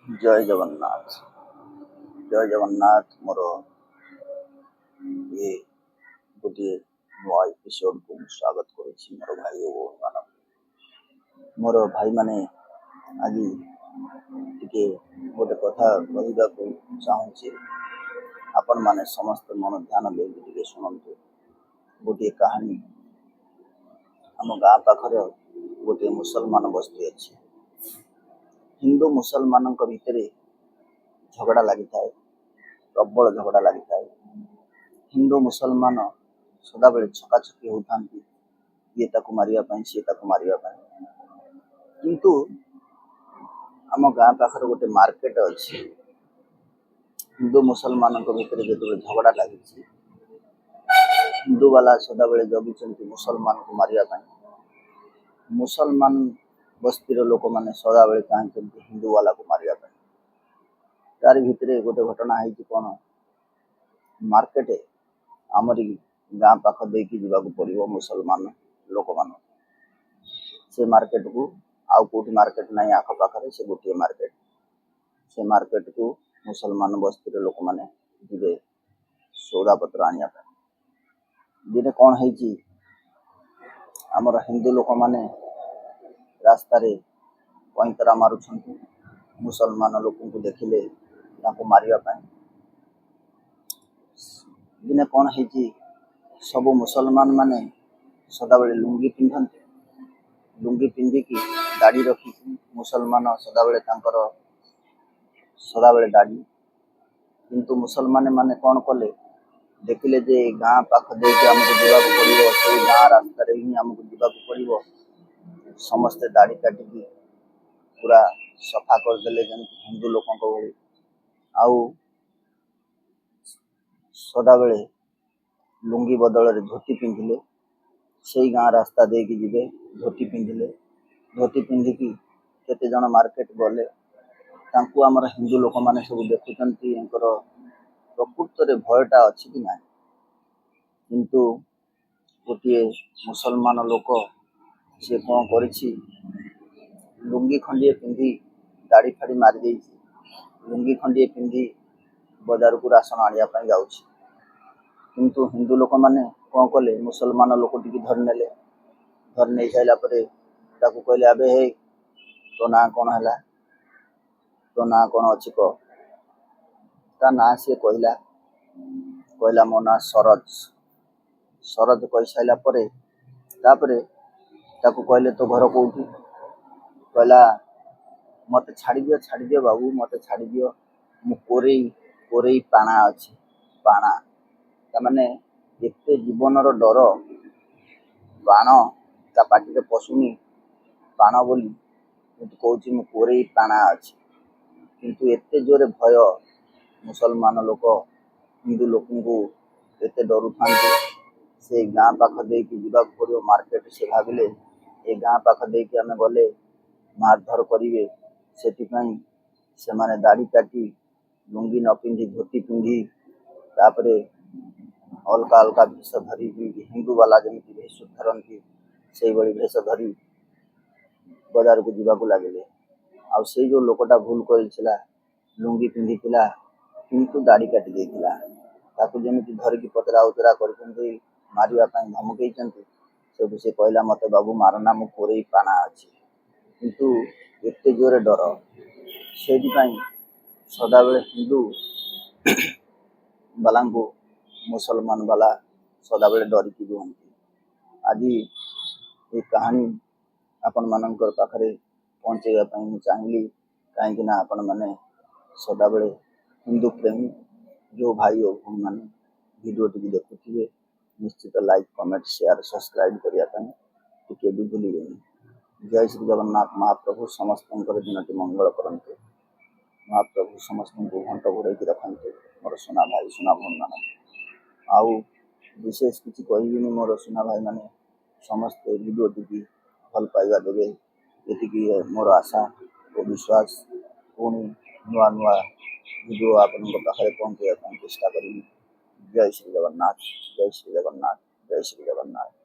जय जगन्नाथ। जय जगन्नाथ। मोर ये गोटे नुआ एपिसोड को स्वागत करुच्ची मोर भाई ओ मान मोर भाई माने आज टिके गोटे कथा कहवा चाहूँगी। आपण माने समस्त मन ध्यान दे शुणु। गोटे कहानी आम गाँ पाखर गोटे मुसलमान बस्ती अच्छी। हिंदू मुसलमान भितर झगड़ा लगी था, प्रबल झगड़ा लगी था। हिंदू मुसलमान सदा बेले छकाछकी होता ये ताकू मारिया सी ताकू मारिया किंतु आम गाँ पाखर गोटे मार्केट अच्छी। हिंदू मुसलमान भितर जो झगड़ा लगी हिंदू वाला सदा बेले जगी मुसलमान को मारिया। मुसलमान बस्तीर लोक मैंने सदा बेले चाहते हिंदू वाला को मारिया। तार भितर गोटे घटना है कौन मार्केट आमरी गाँ पाख देकी जावाक पड़ो मुसलमान लोक मान से मार्केट को आउ कौटी मार्केट ना आख पाखे से गोटे मार्केट से मार्केट को मुसलमान बस्तीर लोक मैंने जी सौदा पत्र आने दिने कौन है आमर हिंदू लोक मैंने रास्ता पैंतरा मारुंट मुसलमान लोक को देखिले मारिया। दिने कौन है सब मुसलमान माने सदा बेले लुंगी पिंधते। लुंगी पिंधिकी दाढ़ी रखी मुसलमान सदा बेले सदा बेले दाढ़ी। किंतु मुसलमान माने कौन कले देखिले जे गाँ पाख देके आमको जावाक पड़ो से गाँ रास्तार ही आमको जावाक पड़ो। समस्ते दाढ़ी काटिकी पूरा सफा करदे हिंदू लोक भली आउ सदा बेले लुंगी बदल धोती पिंधिले से गाँ रास्ता देकी जीवे। धोती पिंधिले धोती पिंधिकी केते जन मार्केट गले तांकु आमर हिंदू लोक माने सब देखुचंती प्रकृत भयटा अच्छी कि ना। किंतु गोटे मुसलमान लोक सी कौन करिछि लुंगी खंडिए पिंधि दाढ़ी फाड़ी मारी देछि। लुंगी खंडिए पिंधि बाजार को राशन आनिया जाउछि। किंतु हिंदू लोक माने कौन कले मुसलमान लोक टी धरने धर नहीं सारा कहले आबे हे तो ना कौन है तो ना कौन अच्छी कह ता ना सी कहला मो ना सरज। सरज कही सारा कहले तो घर कौटी कहला मत छाड़ी दियो बाबू मत छाड़ी दियो मु कोरेई पाणा अच्छी पाणा ताने एते जीवन डर बाण ता पाटी पशुनी बाण बोली कहूँ मु कोरेई पाणा अच्छी। किंतु एते जोरे भय मुसलमान लोक हिंदू लोक को एते डरू था से गाँ पाख देकी जावाक पड़ो मार्केट। से भाविले ए गाँ पाख देकी आमे गले मारधर करेंगे से माने दाढ़ी काटी लुंगी न पिंधि धोती पिंधि तापरे अलगा अलगा भेष धरी हिंदू वाला जमी भेष धरती से भेष धरी बाजार को जावाक लगे। आ जो लोकटा भूल कर लुंगी पिंधि किंतु दाढ़ी काटी देथिला ताकू जमी धरिकी पतरा उतरा कर मारिया धमकई से कहला मत बाबू मारना मु कोरेई पाणा अच्छी। किंतु एते जोरे डर से सदा बेले हिंदू वाला को मुसलमान वाला सदा बेले डरिकी रुहती। आज ये कहानी आपण मानकर पाखरे पहुँचेगा चाहिए कहीं आपण मैंने सदा बेले हिंदू प्रेमी जो भाई और भूमि मैंने वीडियो टी देखुए निश्चित लाइक कमेंट शेयर सब्सक्राइब करने भी भूल गए। जय श्री जगन्नाथ। महाप्रभु समस्त दिनटी मंगल करते। महाप्रभु समस्त को घंट घोड़े रखते मोर सुना भाई सुना भूमि मान आउ विशेष किसी कहबी मोर सुना भाई मैंने समस्ते वीडियो टी भल पाइबा देवे ये मोर आशा और विश्वास। पुणी नुआ नुआ वीडियो आपण पाखे पहुँचा चेष्टा करी। जय श्री जगन्नाथ। जय श्री जगन्नाथ। जय श्री जगन्नाथ।